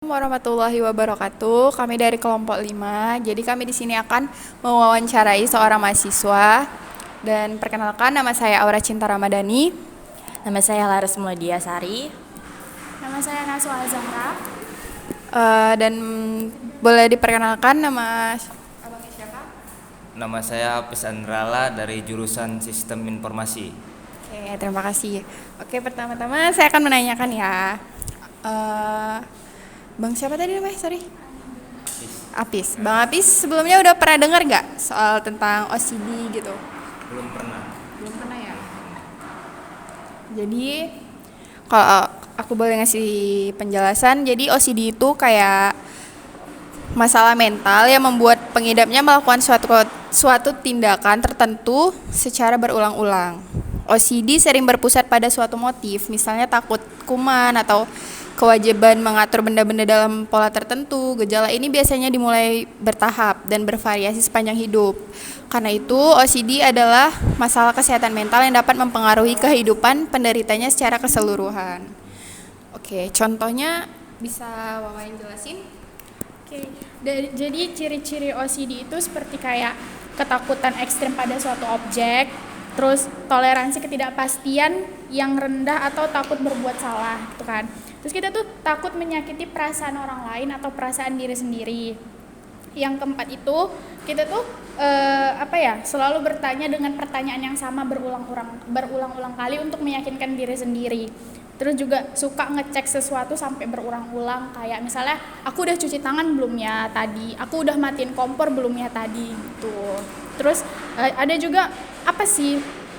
Warahmatullahi wabarakatuh. Kami dari kelompok 5. Jadi kami di sini akan mewawancarai seorang mahasiswa. Dan perkenalkan, nama saya Aura Cinta Ramadhani. Nama saya Laras Mulia Sari. Nama saya Naswa Zahra. Dan boleh diperkenalkan nama abangnya siapa? Nama saya Hafiz Andrala dari jurusan Sistem Informasi. Oke, terima kasih. Oke, pertama-tama saya akan menanyakan ya. Bang siapa tadi namanya? Sorry. Apis. Bang Apis sebelumnya udah pernah dengar nggak soal tentang OCD gitu? Belum pernah. Belum pernah ya. Jadi kalau aku boleh ngasih penjelasan, jadi OCD itu kayak masalah mental yang membuat pengidapnya melakukan suatu tindakan tertentu secara berulang-ulang. OCD sering berpusat pada suatu motif, misalnya takut kuman atau kewajiban mengatur benda-benda dalam pola tertentu. Gejala ini biasanya dimulai bertahap dan bervariasi sepanjang hidup. Karena itu, OCD adalah masalah kesehatan mental yang dapat mempengaruhi kehidupan penderitanya secara keseluruhan. Oke, contohnya bisa Wawain jelasin? Oke, jadi ciri-ciri OCD itu seperti kayak ketakutan ekstrem pada suatu objek, terus toleransi ketidakpastian yang rendah atau takut berbuat salah, gitu kan. Terus kita tuh takut menyakiti perasaan orang lain atau perasaan diri sendiri. Yang keempat itu kita tuh selalu bertanya dengan pertanyaan yang sama berulang-ulang kali untuk meyakinkan diri sendiri. Terus juga suka ngecek sesuatu sampai berulang-ulang, kayak misalnya aku udah cuci tangan belum ya tadi, aku udah matiin kompor belum ya tadi gitu. Terus ada juga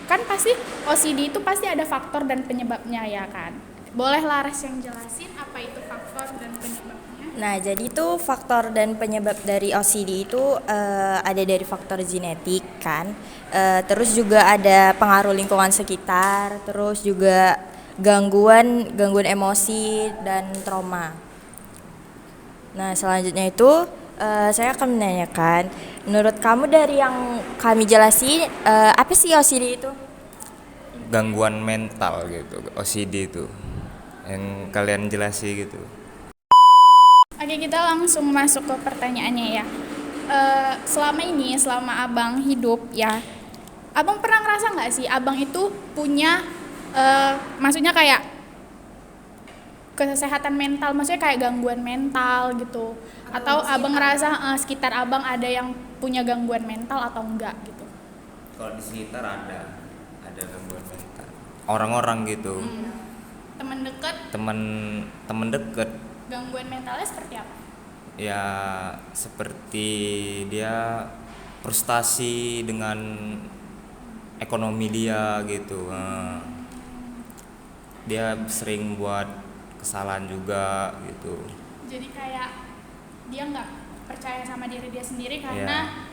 kan pasti OCD itu pasti ada faktor dan penyebabnya ya kan. Boleh Laras yang jelasin apa itu faktor dan penyebabnya? Nah, jadi itu faktor dan penyebab dari OCD itu ada dari faktor genetik kan. Terus juga ada pengaruh lingkungan sekitar, terus juga gangguan emosi dan trauma. Nah, selanjutnya itu saya akan menanyakan, menurut kamu dari yang kami jelasin, apa sih OCD itu? Gangguan mental gitu, OCD itu. Yang kalian jelasi gitu. Oke, kita langsung masuk ke pertanyaannya ya. Selama abang hidup ya, abang pernah ngerasa nggak sih abang itu punya maksudnya kayak kesehatan mental, maksudnya kayak gangguan mental gitu, atau abang ngerasa sekitar abang ada yang punya gangguan mental atau enggak gitu? Kalau di sekitar ada gangguan mental. Orang-orang gitu. Teman dekat, Teman dekat. gangguan mentalnya seperti apa? Ya seperti dia frustasi dengan ekonomi dia gitu. Dia sering buat kesalahan juga gitu. Jadi kayak dia nggak percaya sama diri dia sendiri karena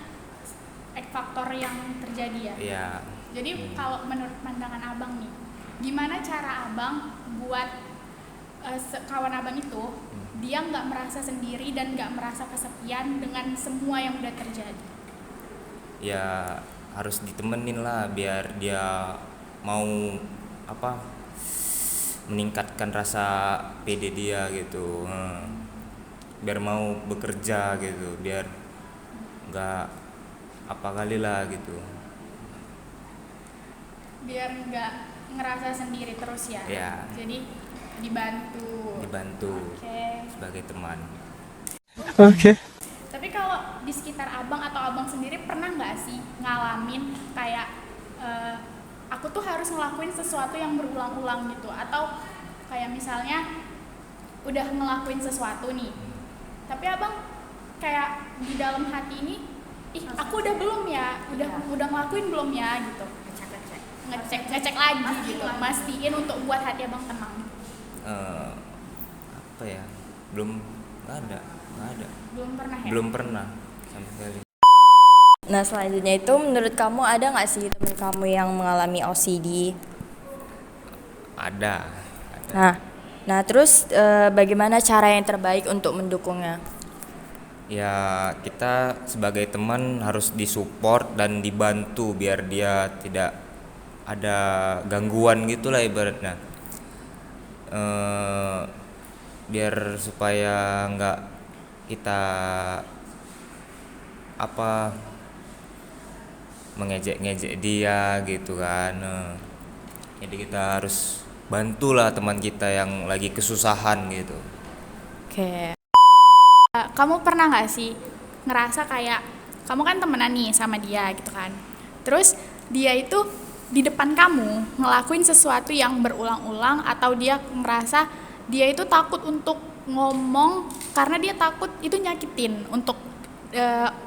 faktor yang terjadi ya. Iya. Jadi kalau menurut pandangan abang nih, gimana cara abang buat kawan abang itu dia nggak merasa sendiri dan nggak merasa kesepian dengan semua yang udah terjadi? Ya harus ditemenin lah biar dia mau meningkatkan rasa pede dia gitu. Biar mau bekerja gitu, biar nggak apa kali lah gitu. Biar nggak ngerasa sendiri terus ya. Ya. Jadi dibantu Oke. Sebagai teman. Oke. Tapi kalau di sekitar abang atau abang sendiri pernah nggak sih ngalamin kayak aku tuh harus ngelakuin sesuatu yang berulang-ulang gitu, atau kayak misalnya udah ngelakuin sesuatu nih, tapi abang kayak di dalam hati ini, aku udah belum ya, udah ngelakuin belum ya gitu, ngecek lagi gitu, mastiin untuk buat hati abang tenang. Belum ada. Belum pernah ya? Belum pernah sama sekali. Nah, selanjutnya itu menurut kamu ada nggak sih teman kamu yang mengalami OCD? Ada. Nah terus bagaimana cara yang terbaik untuk mendukungnya? Ya kita sebagai teman harus disupport dan dibantu biar dia tidak ada gangguan gitulah ibaratnya. biar supaya nggak kita apa mengejek-ngejek dia gitu kan. Jadi kita harus bantulah teman kita yang lagi kesusahan gitu. Oke. Kamu pernah nggak sih ngerasa kayak kamu kan temenan nih sama dia gitu kan, terus dia itu di depan kamu ngelakuin sesuatu yang berulang-ulang, atau dia merasa dia itu takut untuk ngomong karena dia takut itu nyakitin untuk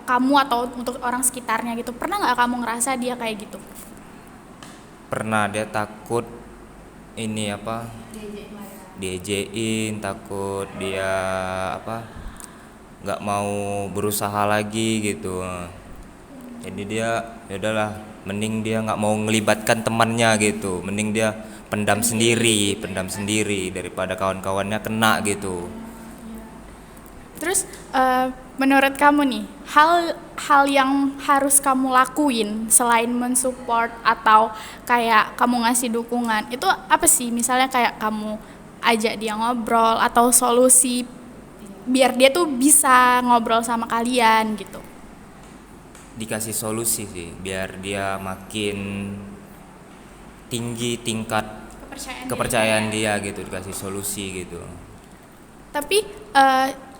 kamu atau untuk orang sekitarnya gitu. Pernah nggak kamu ngerasa dia kayak gitu? Pernah, dia takut ini apa diejein, takut dia apa nggak mau berusaha lagi gitu. Jadi dia ya udahlah, mending dia nggak mau ngelibatkan temannya gitu, mending dia pendam sendiri daripada kawan-kawannya kena gitu. Terus menurut kamu nih, hal yang harus kamu lakuin selain mensupport atau kayak kamu ngasih dukungan itu apa sih? Misalnya kayak kamu ajak dia ngobrol atau solusi biar dia tuh bisa ngobrol sama kalian gitu. Dikasih solusi sih biar dia makin tinggi tingkat kepercayaan dia gitu, dikasih solusi gitu. Tapi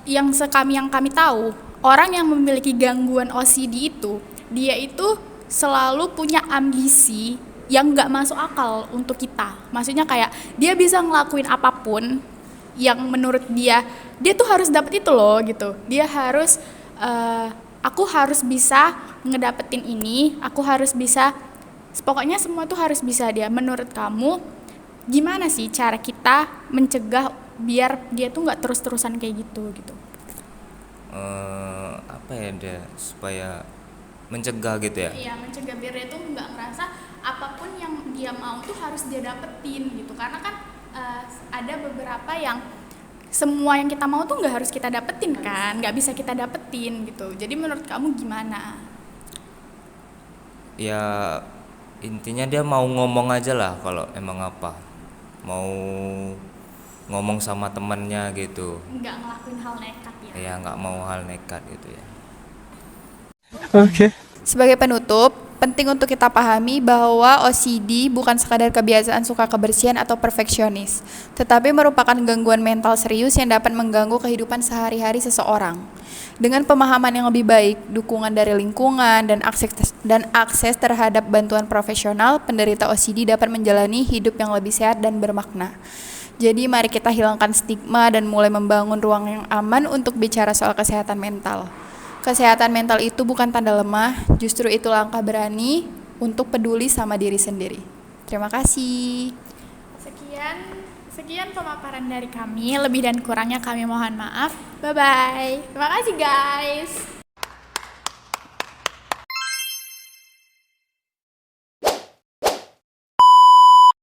yang kami tahu, orang yang memiliki gangguan OCD itu, dia itu selalu punya ambisi yang nggak masuk akal untuk kita. Maksudnya kayak dia bisa ngelakuin apapun yang menurut dia tuh harus dapet itu loh gitu. Dia harus aku harus bisa ngedapetin ini, aku harus bisa, pokoknya semua tuh harus bisa dia. Menurut kamu gimana sih cara kita mencegah biar dia tuh nggak terus-terusan kayak gitu? Apa ya, dia supaya mencegah gitu ya? Iya, mencegah biar dia tuh nggak ngerasa apapun yang dia mau tuh harus dia dapetin gitu. Karena kan ada beberapa yang semua yang kita mau tuh nggak harus kita dapetin kan, nggak bisa kita dapetin gitu. Jadi menurut kamu gimana? Ya intinya dia mau ngomong aja lah, kalau emang apa mau ngomong sama temannya gitu. Nggak ngelakuin hal nekat ya? Ya nggak mau hal nekat gitu ya. Okay. Sebagai penutup, penting untuk kita pahami bahwa OCD bukan sekadar kebiasaan suka kebersihan atau perfeksionis, tetapi merupakan gangguan mental serius yang dapat mengganggu kehidupan sehari-hari seseorang. Dengan pemahaman yang lebih baik, dukungan dari lingkungan, dan akses terhadap bantuan profesional, penderita OCD dapat menjalani hidup yang lebih sehat dan bermakna. Jadi mari kita hilangkan stigma dan mulai membangun ruang yang aman untuk bicara soal kesehatan mental. Kesehatan mental itu bukan tanda lemah, justru itu langkah berani untuk peduli sama diri sendiri. Terima kasih. Sekian pemaparan dari kami. Lebih dan kurangnya kami mohon maaf. Bye-bye. Terima kasih guys.